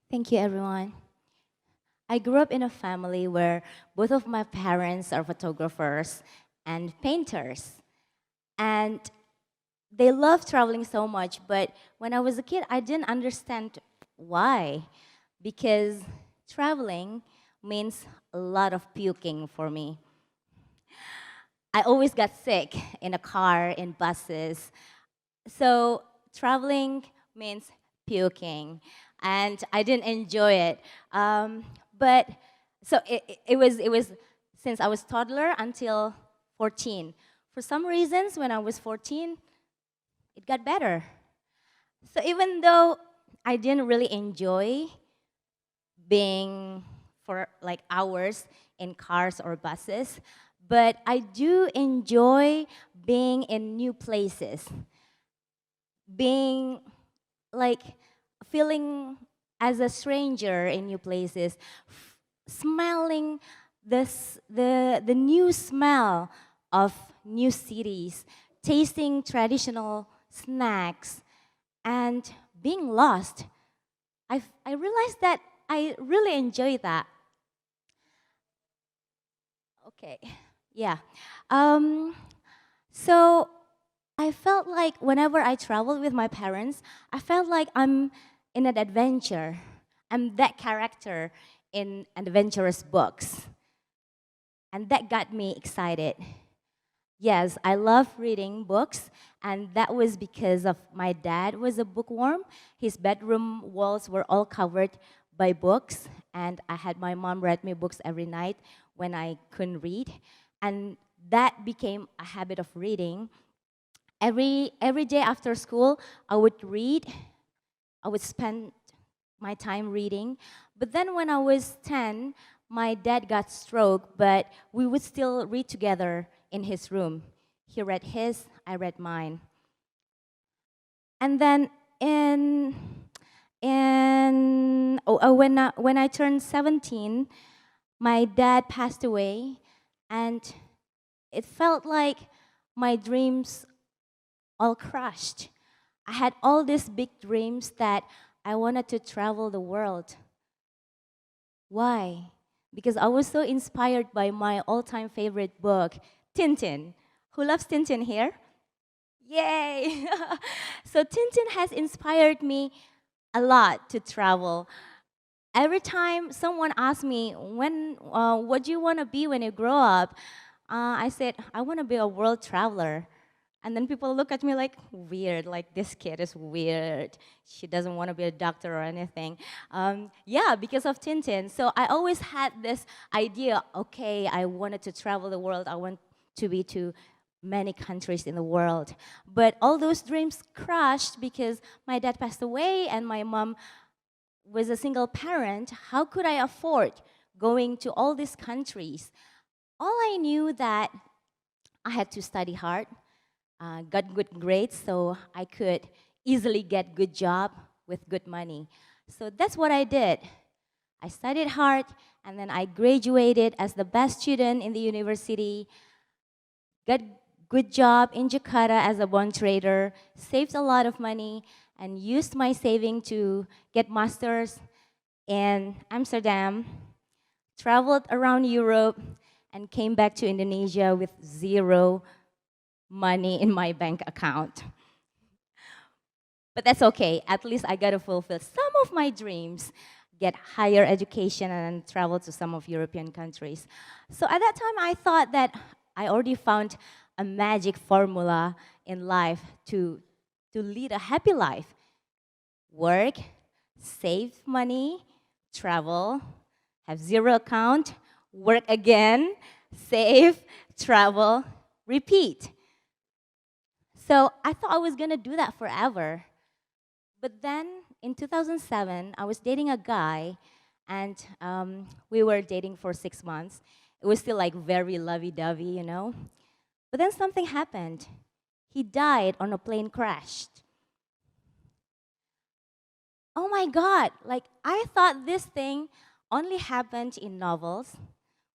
Thank you, everyone. I grew up in a family where both of my parents are photographers and painters. And they love traveling so much, but when I was a kid, I didn't understand why. Because traveling means a lot of puking for me. I always got sick in a car, in buses. So traveling means puking, and I didn't enjoy it. But so it was since I was toddler until 14. For some reasons, when I was 14, it got better. So even though I didn't really enjoy being for like hours in cars or buses, but I do enjoy being in new places, being like feeling as a stranger in new places, smelling the new smell of new cities, tasting traditional snacks, and being lost. I realized that I really enjoy that. Okay, yeah. Um, so I felt like whenever I traveled with my parents, I felt like I'm in an adventure. I'm that character in adventurous books. And that got me excited. Yes, I love reading books, and that was because of my dad was a bookworm. His bedroom walls were all covered by books, and I had my mom read me books every night when I couldn't read. And that became a habit of reading. Every day after school, I would read. I would spend my time reading. But then when I was 10, my dad got stroke, but we would still read together in his room. He read his, I read mine. And then when I turned 17, my dad passed away, and it felt like my dreams all crushed. I had all these big dreams that I wanted to travel the world. Why? Because I was so inspired by my all-time favorite book, Tintin. Who loves Tintin here? Yay! So Tintin has inspired me a lot to travel. Every time someone asks me, what do you want to be when you grow up? I said, I want to be a world traveler. And then people look at me like, weird, like this kid is weird. She doesn't want to be a doctor or anything. Yeah, because of Tintin. So I always had this idea, okay, I wanted to travel the world. I want to be to many countries in the world. But all those dreams crashed because my dad passed away and my mom was a single parent. How could I afford going to all these countries? All I knew that I had to study hard, got good grades so I could easily get good job with good money. So that's what I did. I studied hard, and then I graduated as the best student in the university, got good job in Jakarta as a bond trader, saved a lot of money, and used my saving to get masters in Amsterdam, traveled around Europe, and came back to Indonesia with zero money in my bank account. But that's okay. At least I got to fulfill some of my dreams, get higher education, and travel to some of European countries. So at that time, I thought that I already found a magic formula in life to lead a happy life. Work, save money, travel, have zero account, work again, save, travel, repeat. So I thought I was gonna do that forever. But then in 2007, I was dating a guy, and we were dating for 6 months. It was still like very lovey-dovey, you know? But then something happened. He died on a plane crash. Oh my God, like I thought this thing only happened in novels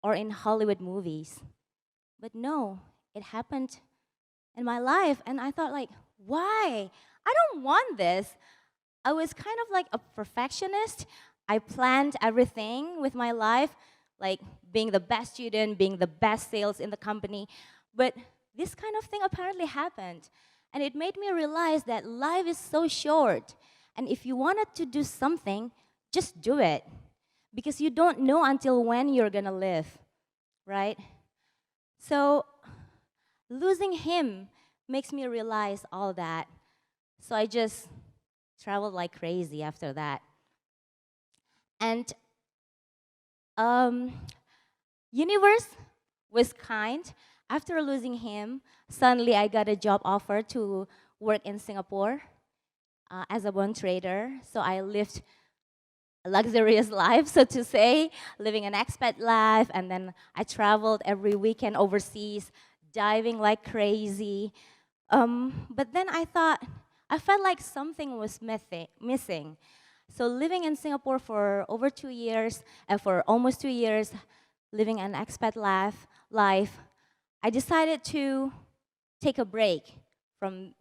or in Hollywood movies. But no, it happened in my life. And I thought like, why? I don't want this. I was kind of like a perfectionist. I planned everything with my life, like being the best student, being the best sales in the company. But this kind of thing apparently happened. And it made me realize that life is so short. And if you wanted to do something, just do it. Because you don't know until when you're gonna live, right? So losing him makes me realize all that. So I just traveled like crazy after that. And universe was kind. After losing him, suddenly I got a job offer to work in Singapore as a bond trader. So I lived a luxurious life, so to say, living an expat life, and then I traveled every weekend overseas, diving like crazy. But then I felt like something was missing. So living in Singapore for over 2 years, for almost 2 years, living an expat life, I decided to take a break from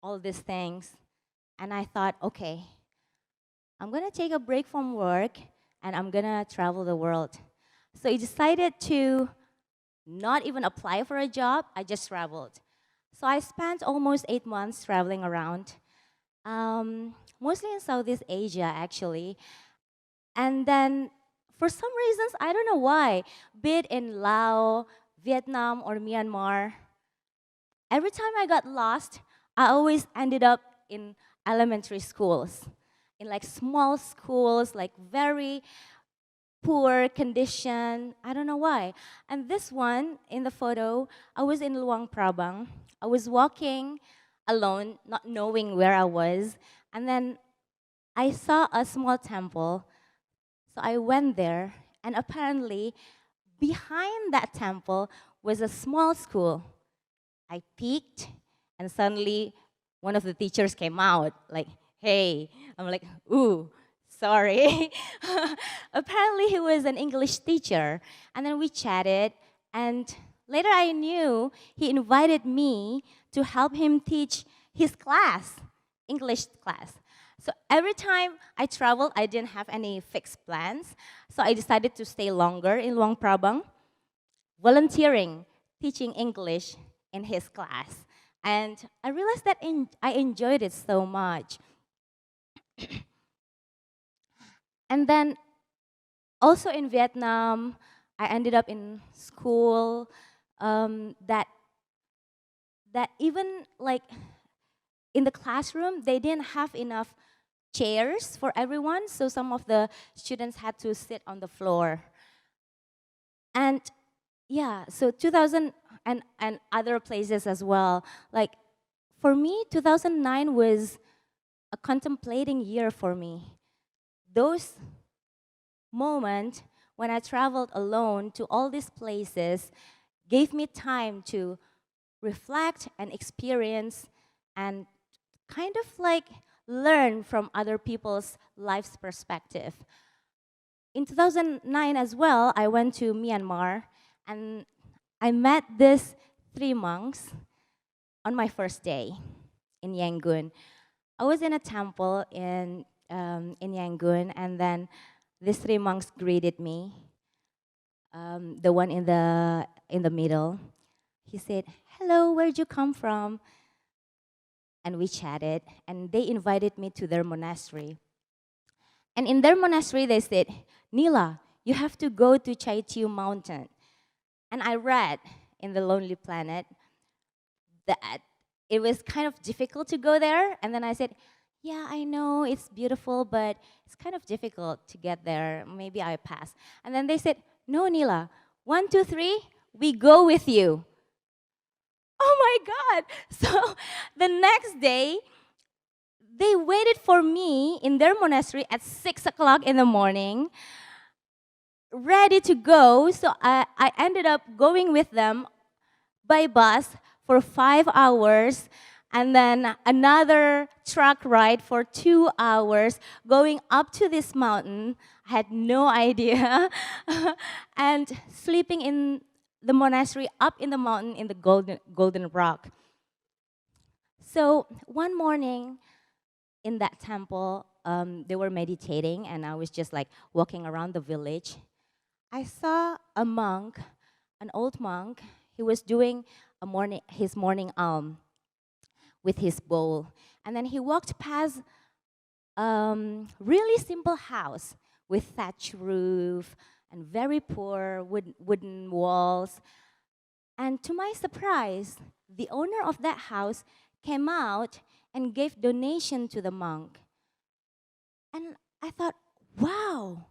all these things. And I thought, okay, I'm gonna take a break from work and I'm gonna travel the world. So I decided to not even apply for a job, I just traveled. So I spent almost 8 months traveling around, mostly in Southeast Asia actually. And then for some reasons, I don't know why, be it in Laos, Vietnam, or Myanmar, every time I got lost, I always ended up in elementary schools, in like small schools, like very poor condition. I don't know why. And this one in the photo, I was in Luang Prabang. I was walking alone, not knowing where I was. And then I saw a small temple. So I went there, and apparently, behind that temple was a small school. I peeked, and suddenly one of the teachers came out, like, hey. I'm like, ooh, sorry. Apparently, he was an English teacher. And then we chatted, and later I knew he invited me to help him teach his class, English class. So every time I traveled, I didn't have any fixed plans. So I decided to stay longer in Luang Prabang, volunteering, teaching English in his class. And I realized that I enjoyed it so much. And then also in Vietnam, I ended up in school that even like in the classroom, they didn't have enough chairs for everyone, so some of the students had to sit on the floor. And yeah, so 2000 and other places as well. Like for me, 2009 was a contemplating year for me. Those moments when I traveled alone to all these places gave me time to reflect and experience and kind of like learn from other people's life's perspective. In 2009 as well, I went to Myanmar and I met these 3 monks on my first day in Yangon. I was in a temple in Yangon, and then these 3 monks greeted me. The one in the middle, he said, "Hello, where'd you come from?" And we chatted, and they invited me to their monastery. And in their monastery, they said, "Nila, you have to go to Chai Chiu Mountain." And I read in The Lonely Planet that it was kind of difficult to go there. And then I said, yeah, I know it's beautiful, but it's kind of difficult to get there. Maybe I pass. And then they said, no, Nila, 1, 2, 3, we go with you. Oh my God. So the next day, they waited for me in their monastery at 6 o'clock in the morning, ready to go. So I ended up going with them by bus for 5 hours, and then another truck ride for 2 hours going up to this mountain. I had no idea. And sleeping in the monastery up in the mountain in the golden rock. So one morning in that temple, they were meditating, and I was just like walking around the village. I saw a monk, an old monk. He was doing his morning with his bowl, and then he walked past really simple house with thatch roof and very poor wooden walls. And to my surprise, the owner of that house came out and gave donation to the monk. And I thought, wow,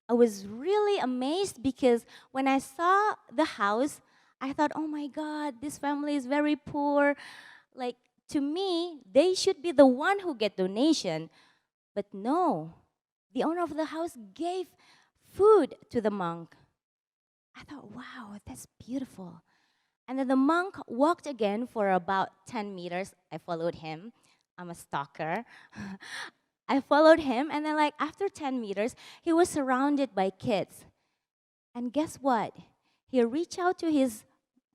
I was really amazed because when I saw the house, I thought, oh my God, this family is very poor. Like, to me, they should be the one who get donation. But no, the owner of the house gave food to the monk. I thought, wow, that's beautiful. And then the monk walked again for about 10 meters. I followed him. I'm a stalker. I followed him, and then like after 10 meters, he was surrounded by kids. And guess what? He reached out to his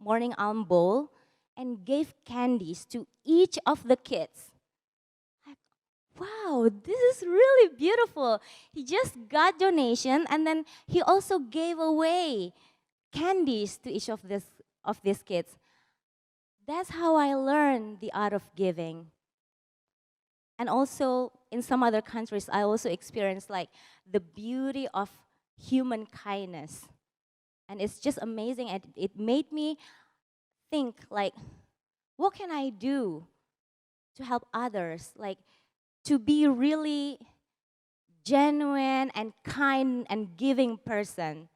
morning alms bowl and gave candies to each of the kids. Like, wow, this is really beautiful. He just got donation, and then he also gave away candies to each of these kids. That's how I learned the art of giving. And also, in some other countries, I also experienced like the beauty of human kindness. And it's just amazing. And it made me think like, what can I do to help others? Like, to be really genuine and kind and giving person.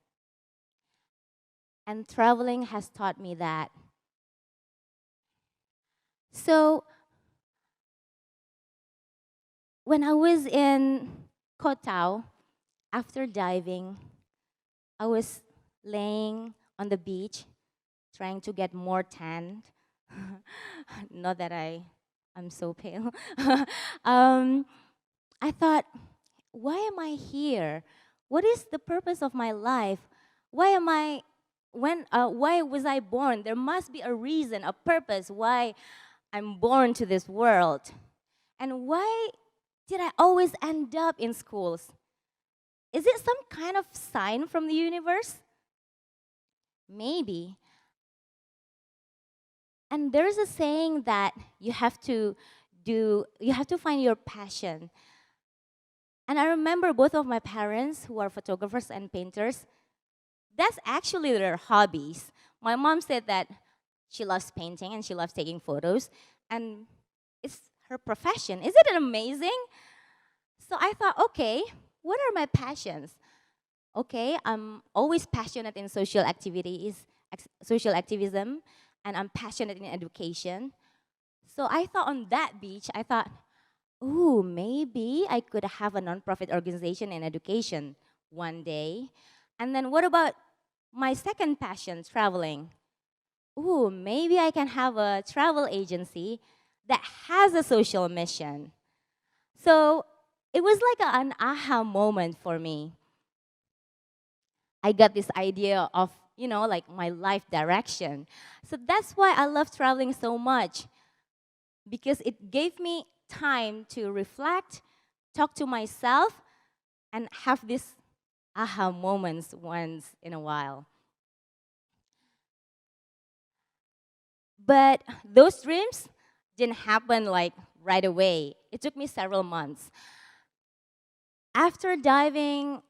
And traveling has taught me that. So, when I was in Koh Tao, after diving, I was laying on the beach, trying to get more tan. Not that I'm so pale. I thought, why am I here? What is the purpose of my life? Why was I born? There must be a reason, a purpose why I'm born to this world. And why did I always end up in schools? Is it some kind of sign from the universe? Maybe. And there's a saying that you have to find your passion. And I remember both of my parents, who are photographers and painters, that's actually their hobbies. My mom said that she loves painting and she loves taking photos, and it's her profession. Isn't it amazing? So I thought, okay, what are my passions? Okay, I'm always passionate in social activities, social activism, and I'm passionate in education. So I thought on that beach, I thought, ooh, maybe I could have a nonprofit organization in education one day. And then what about my second passion, traveling? Ooh, maybe I can have a travel agency that has a social mission. So it was like an aha moment for me. I got this idea of, like my life direction. So that's why I love traveling so much, because it gave me time to reflect, talk to myself, and have these aha moments once in a while. But those dreams didn't happen like right away. It took me several months. After diving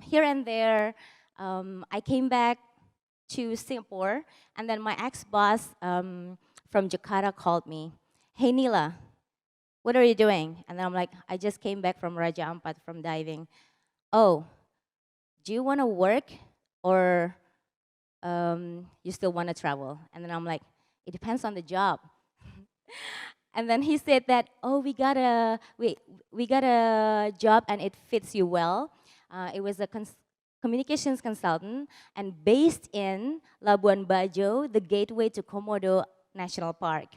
here and there, I came back to Singapore, and then my ex-boss from Jakarta called me. Hey, Nila, what are you doing? And then I'm like, I just came back from Raja Ampat from diving. Oh, do you want to work or you still want to travel? And then I'm like, it depends on the job. And then he said that, oh, we got a job and it fits you well. It was a communications consultant and based in Labuan Bajo, the gateway to Komodo National Park.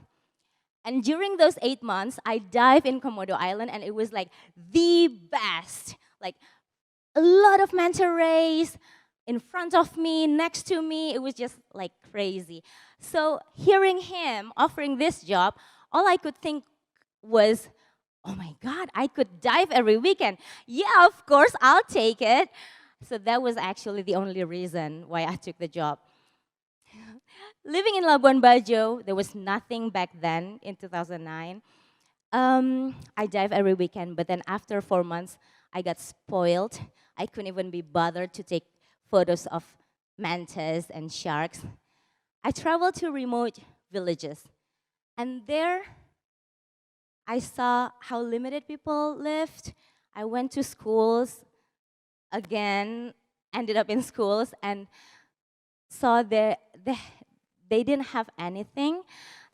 And during those 8 months, I dived in Komodo Island, and it was like the best. Like a lot of manta rays in front of me, next to me. It was just like crazy. So hearing him offering this job, all I could think was, oh my God, I could dive every weekend. Yeah, of course, I'll take it. So that was actually the only reason why I took the job. Living in Labuan Bajo, there was nothing back then in 2009. I dive every weekend, but then after 4 months, I got spoiled. I couldn't even be bothered to take photos of mantas and sharks. I traveled to remote villages, and there I saw how limited people lived. I went to schools again, ended up in schools, and saw they didn't have anything.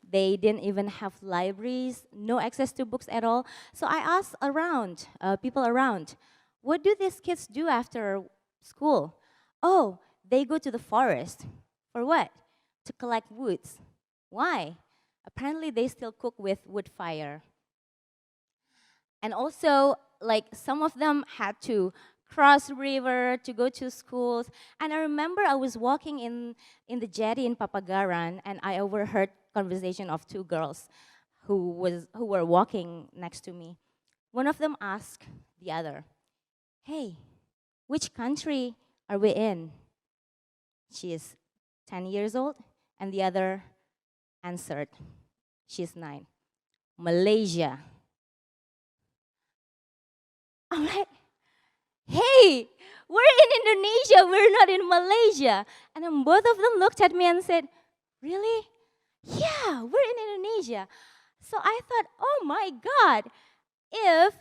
They didn't even have libraries, no access to books at all. So I asked around, people around, what do these kids do after school? Oh, they go to the forest. For what? To collect woods. Why? Apparently they still cook with wood fire. And also, like, some of them had to cross river to go to schools. And I remember I was walking in the jetty in Papagaran, and I overheard conversation of two girls who were walking next to me. One of them asked the other, hey, which country are we in? She is 10 years old, and the other answered, she's 9. Malaysia. I'm like, hey, we're in Indonesia, we're not in Malaysia. And then both of them looked at me and said, really? Yeah, we're in Indonesia. So I thought, oh my God, if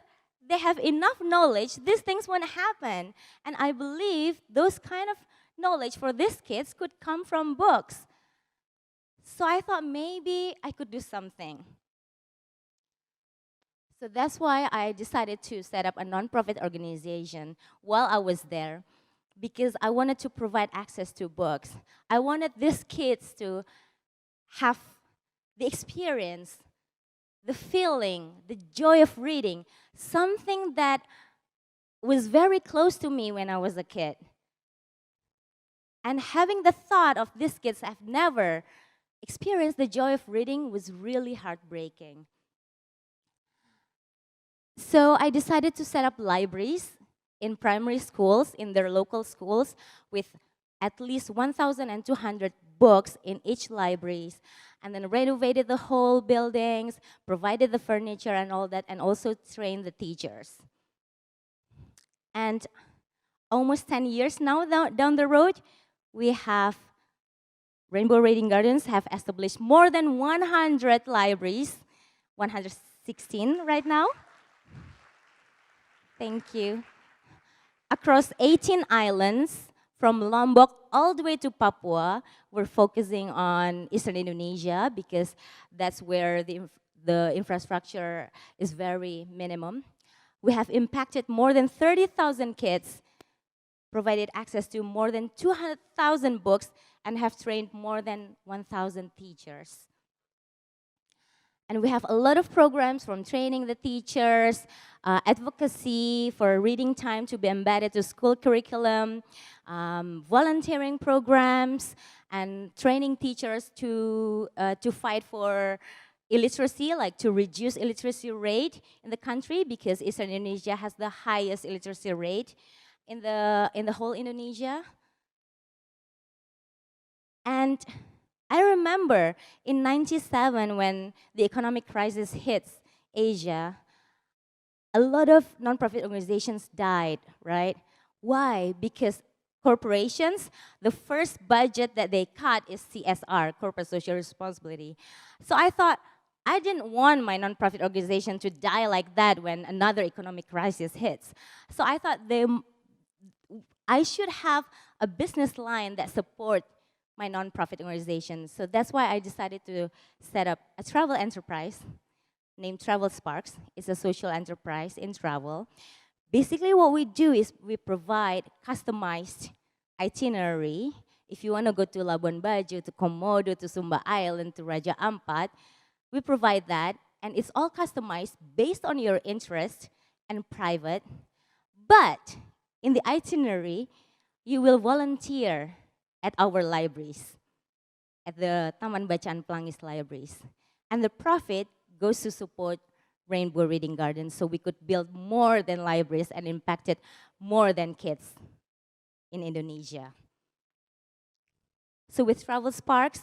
they have enough knowledge, these things won't happen. And I believe those kind of knowledge for these kids could come from books. So I thought maybe I could do something. So that's why I decided to set up a nonprofit organization while I was there, because I wanted to provide access to books. I wanted these kids to have the experience, the feeling, the joy of reading, something that was very close to me when I was a kid. And having the thought of these kids have never experienced the joy of reading was really heartbreaking. So I decided to set up libraries in primary schools, in their local schools, with at least 1,200 books in each libraries, and then renovated the whole buildings, provided the furniture and all that, and also trained the teachers. And almost 10 years now down the road, we have Rainbow Reading Gardens have established more than 100 libraries, 116 right now. Thank you. Across 18 islands, from Lombok all the way to Papua, we're focusing on Eastern Indonesia because that's where the infrastructure is very minimum. We have impacted more than 30,000 kids, provided access to more than 200,000 books, and have trained more than 1,000 teachers. And we have a lot of programs from training the teachers, advocacy for reading time to be embedded to school curriculum, volunteering programs, and training teachers to fight for illiteracy, like to reduce illiteracy rate in the country, because Eastern Indonesia has the highest illiteracy rate in the whole Indonesia. And I remember in '97 when the economic crisis hits Asia, a lot of nonprofit organizations died, right? Why? Because corporations, the first budget that they cut is CSR, corporate social responsibility. So I thought, I didn't want my nonprofit organization to die like that when another economic crisis hits. So I thought I should have a business line that supports my nonprofit organization. So that's why I decided to set up a travel enterprise named Travel Sparks. It's a social enterprise in travel. Basically what we do is we provide customized itinerary. If you want to go to Labuan Bajo, to Komodo, to Sumba Island, to Raja Ampat, we provide that, and it's all customized based on your interest and private. But in the itinerary, you will volunteer at our libraries, at the Taman Bacaan Pelangi libraries. And the profit goes to support Rainbow Reading Garden so we could build more than libraries and impacted more than kids in Indonesia. So with Travel Sparks,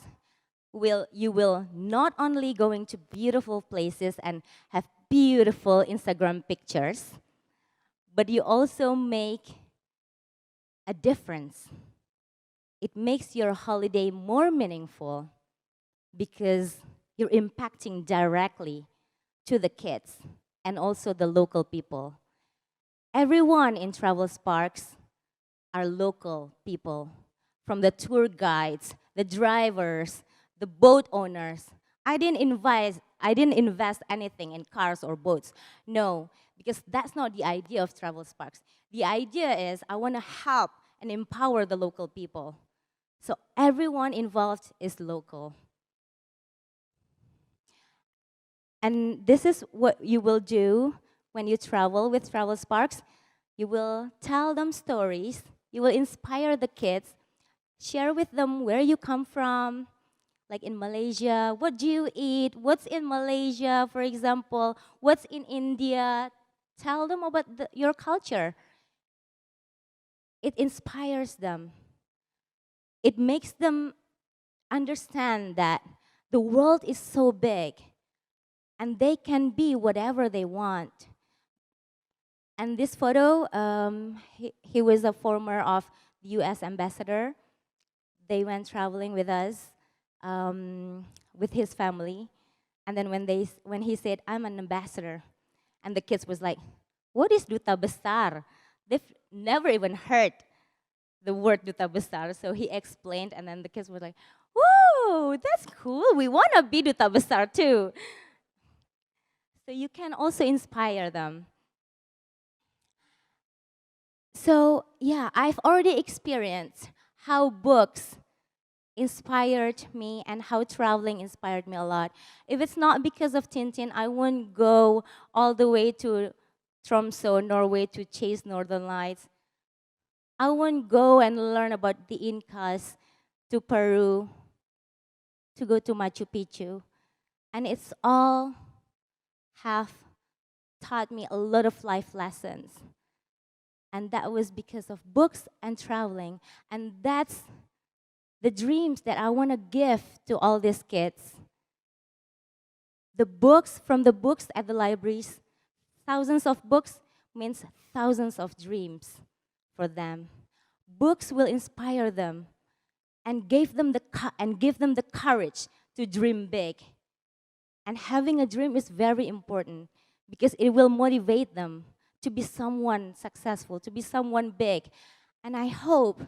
you will not only going to beautiful places and have beautiful Instagram pictures, but you also make a difference. It makes your holiday more meaningful because you're impacting directly to the kids and also the local people. Everyone in Travel Sparks are local people, from the tour guides, the drivers, the boat owners. I didn't invest anything in cars or boats. No, because that's not the idea of Travel Sparks. The idea is I want to help and empower the local people. So everyone involved is local. And this is what you will do when you travel with Travel Sparks. You will tell them stories. You will inspire the kids. Share with them where you come from. Like in Malaysia, what do you eat? What's in Malaysia, for example? What's in India? Tell them about your culture. It inspires them. It makes them understand that the world is so big and they can be whatever they want. And this photo, he was a former of the US ambassador. They went traveling with us, with his family. And then when he said, I'm an ambassador, and the kids was like, what is Duta Besar? They've never even heard the word Duta Besar. So he explained, and then the kids were like, whoa, that's cool. We want to be Duta Besar too. So you can also inspire them. So yeah, I've already experienced how books inspired me and how traveling inspired me a lot. If it's not because of Tintin, I wouldn't go all the way to Tromsø, Norway to chase Northern Lights. I wouldn't go and learn about the Incas to Peru to go to Machu Picchu. And it's all have taught me a lot of life lessons. And that was because of books and traveling. And that's the dreams that I want to give to all these kids. The books, from the books at the libraries, thousands of books means thousands of dreams for them. Books will inspire them and give them the courage to dream big. And having a dream is very important because it will motivate them to be someone successful, to be someone big. And I hope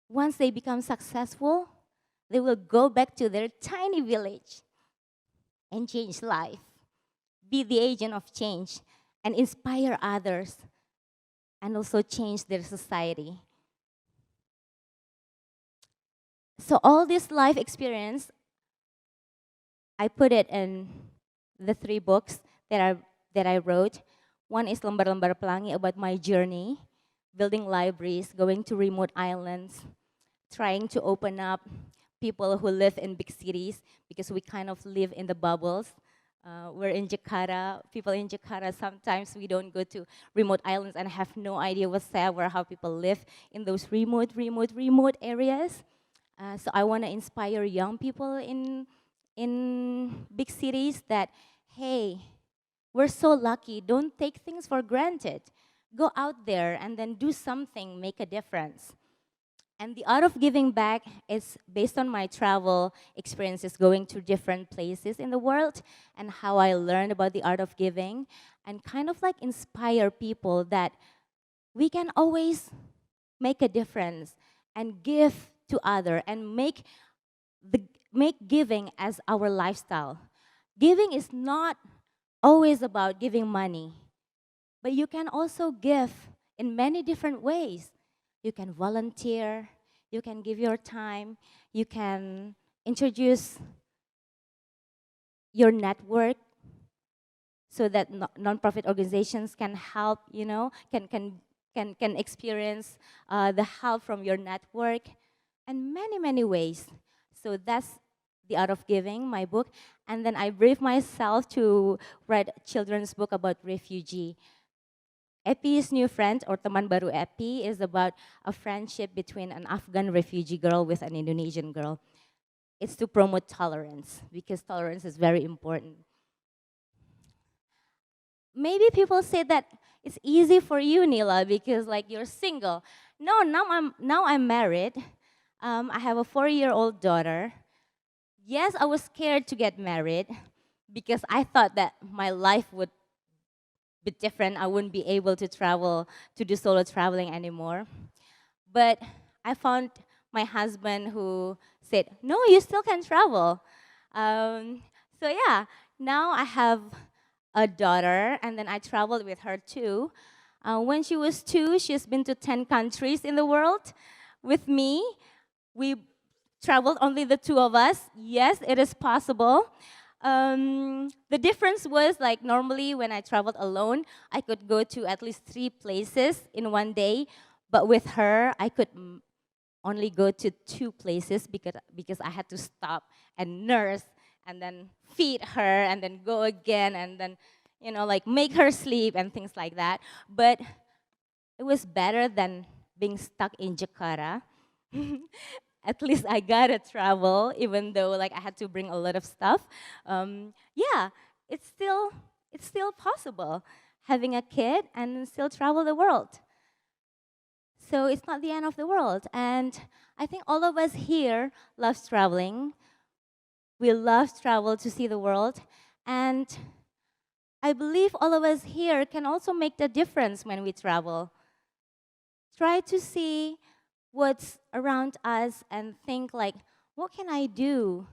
once they become successful, they will go back to their tiny village and change life, be the agent of change, and inspire others, and also change their society. So all this life experience, I put it in the 3 books that I wrote. One is Lembar-Lembar Pelangi, about my journey, building libraries, going to remote islands, trying to open up people who live in big cities because we kind of live in the bubbles. We're in Jakarta. People in Jakarta, sometimes we don't go to remote islands and have no idea whatsoever how people live in those remote areas. So I want to inspire young people in big cities that, hey, we're so lucky. Don't take things for granted. Go out there and then do something, make a difference. And the art of giving back is based on my travel experiences going to different places in the world and how I learned about the art of giving and kind of like inspire people that we can always make a difference and give to others and make giving as our lifestyle. Giving is not always about giving money, but you can also give in many different ways. You can volunteer, you can give your time, you can introduce your network so that nonprofit organizations can help, can experience the help from your network, and many ways. So that's The Art of Giving, my book, and then I briefed myself to write a children's book about refugee. Epi's New Friend, or Teman Baru Epi, is about a friendship between an Afghan refugee girl with an Indonesian girl. It's to promote tolerance, because tolerance is very important. Maybe people say that it's easy for you, Nila, because like you're single. No, now I'm married. I have a 4-year-old daughter. Yes, I was scared to get married because I thought that my life would be different. I wouldn't be able to travel, to do solo traveling anymore. But I found my husband who said, no, you still can travel. So yeah, now I have a daughter, and then I traveled with her too. When she was 2, she's been to 10 countries in the world with me. We traveled only the 2 of us. Yes, it is possible. The difference was like normally when I traveled alone, I could go to at least 3 places in one day. But with her, I could only go to 2 places because I had to stop and nurse and then feed her and then go again and then, you know, like make her sleep and things like that. But it was better than being stuck in Jakarta. At least I got to travel, even though like I had to bring a lot of stuff. Yeah, it's still possible having a kid and still travel the world. So it's not the end of the world. And I think all of us here love traveling. We love travel to see the world. And I believe all of us here can also make the difference when we travel. Try to see what's around us and think like, what can I do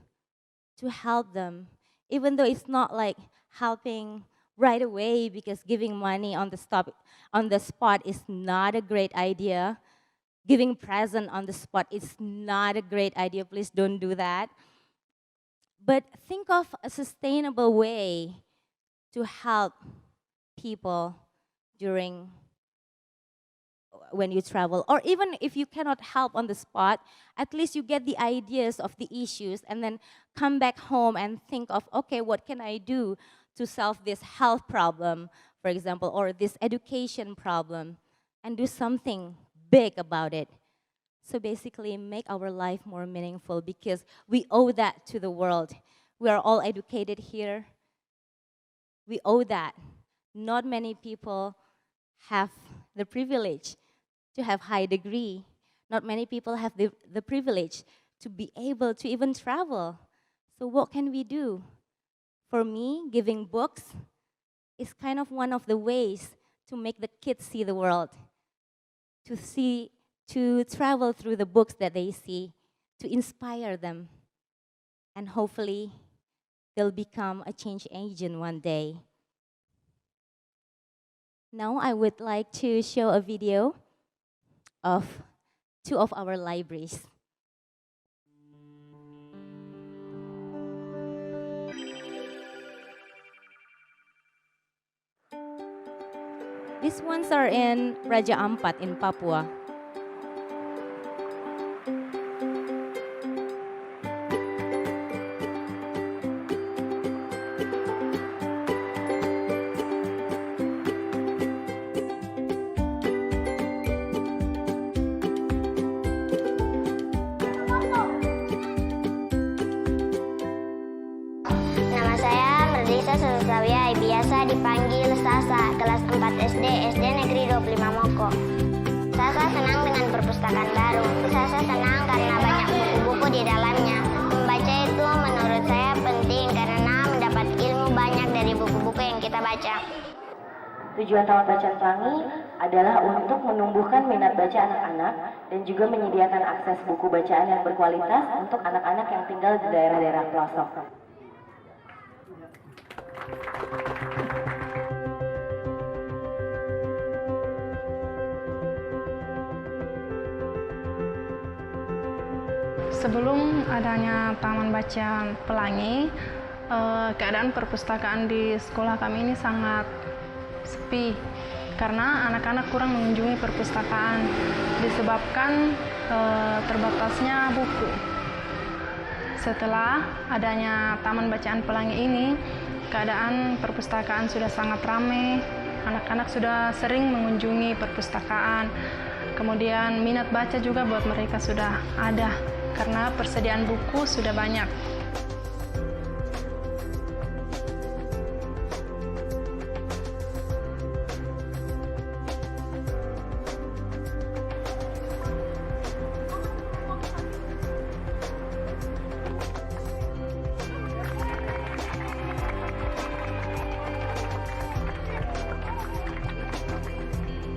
to help them? Even though it's not like helping right away, because giving money on the spot is not a great idea. Giving present on the spot is not a great idea. Please don't do that. But think of a sustainable way to help people when you travel. Or even if you cannot help on the spot, at least you get the ideas of the issues and then come back home and think of, okay, what can I do to solve this health problem, for example, or this education problem, and do something big about it. So basically, make our life more meaningful, because we owe that to the world. We are all educated here. We owe that. Not many people have the privilege to have high degree. Not many people have the privilege to be able to even travel. So what can we do? For me, giving books is kind of one of the ways to make the kids see the world, to travel through the books that they see, to inspire them. And hopefully, they'll become a change agent one day. Now, I would like to show a video of 2 of our libraries. These ones are in Raja Ampat in Papua. Biasa dipanggil Sasa, kelas 4 SD, SD Negeri 25 Moko. Sasa senang dengan perpustakaan baru. Sasa senang karena banyak buku-buku di dalamnya. Membaca itu menurut saya penting karena mendapat ilmu banyak dari buku-buku yang kita baca. Tujuan Taman Bacaan Pelangi adalah untuk menumbuhkan minat baca anak-anak dan juga menyediakan akses buku bacaan yang berkualitas untuk anak-anak yang tinggal di daerah-daerah pelosok. Sebelum adanya Taman Bacaan Pelangi, keadaan perpustakaan di sekolah kami ini sangat sepi karena anak-anak kurang mengunjungi perpustakaan disebabkan terbatasnya buku. Setelah adanya Taman Bacaan Pelangi ini, keadaan perpustakaan sudah sangat ramai. Anak-anak sudah sering mengunjungi perpustakaan. Kemudian minat baca juga buat mereka sudah ada karena persediaan buku sudah banyak.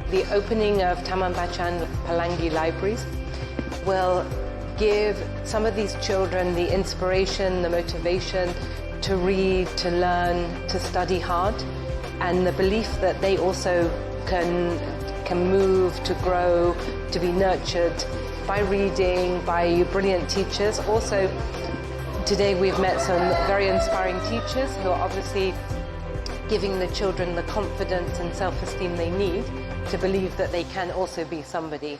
The opening of Taman Bacaan Pelangi libraries will give some of these children the inspiration, the motivation to read, to learn, to study hard, and the belief that they also can move, to grow, to be nurtured by reading, by brilliant teachers. Also, today we've met some very inspiring teachers who are obviously giving the children the confidence and self-esteem they need to believe that they can also be somebody.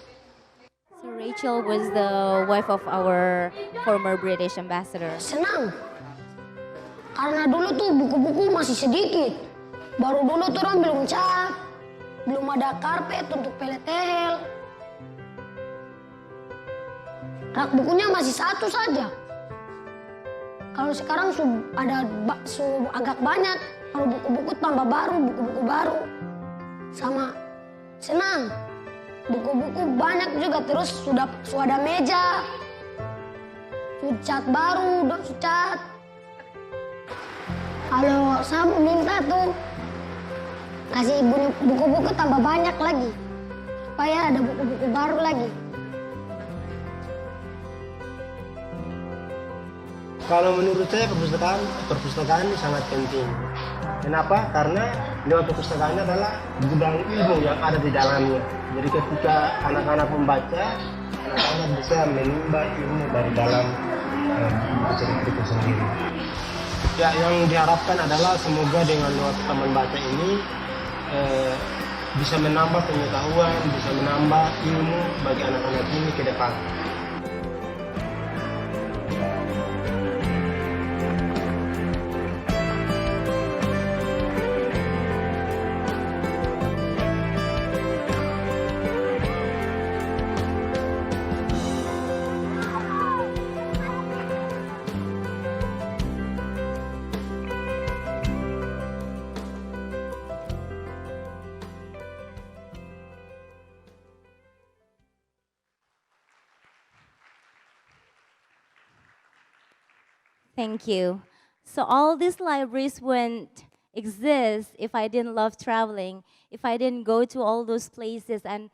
So Rachel was the wife of our former British ambassador. Senang, karena dulu tuh buku-buku masih sedikit. Baru dulu tuh orang belum cat, belum ada karpet untuk peletehel. Rak bukunya masih satu saja. Kalau sekarang ada agak banyak. Kalau buku-buku tambah baru, buku-buku baru. Sama senang, buku-buku banyak juga, terus sudah ada meja, cat baru, udah cat. Kalau saya minta tuh kasih buku-buku tambah banyak lagi, supaya ada buku-buku baru lagi. Kalau menurut saya perpustakaan ini sangat penting. Kenapa? Karena lewat perpustakaan adalah gudang ilmu yang ada di dalamnya. Jadi ketika anak-anak membaca, anak-anak bisa menimba ilmu dari dalam buku itu sendiri. Ya, yang diharapkan adalah semoga dengan lewat taman baca ini bisa menambah pengetahuan, bisa menambah ilmu bagi anak-anak ini ke depan. Thank you. So all these libraries wouldn't exist if I didn't love traveling, if I didn't go to all those places, and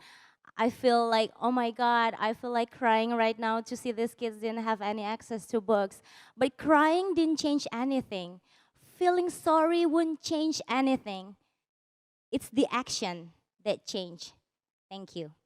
I feel like, oh my God, I feel like crying right now to see these kids didn't have any access to books. But crying didn't change anything. Feeling sorry wouldn't change anything. It's the action that changed. Thank you.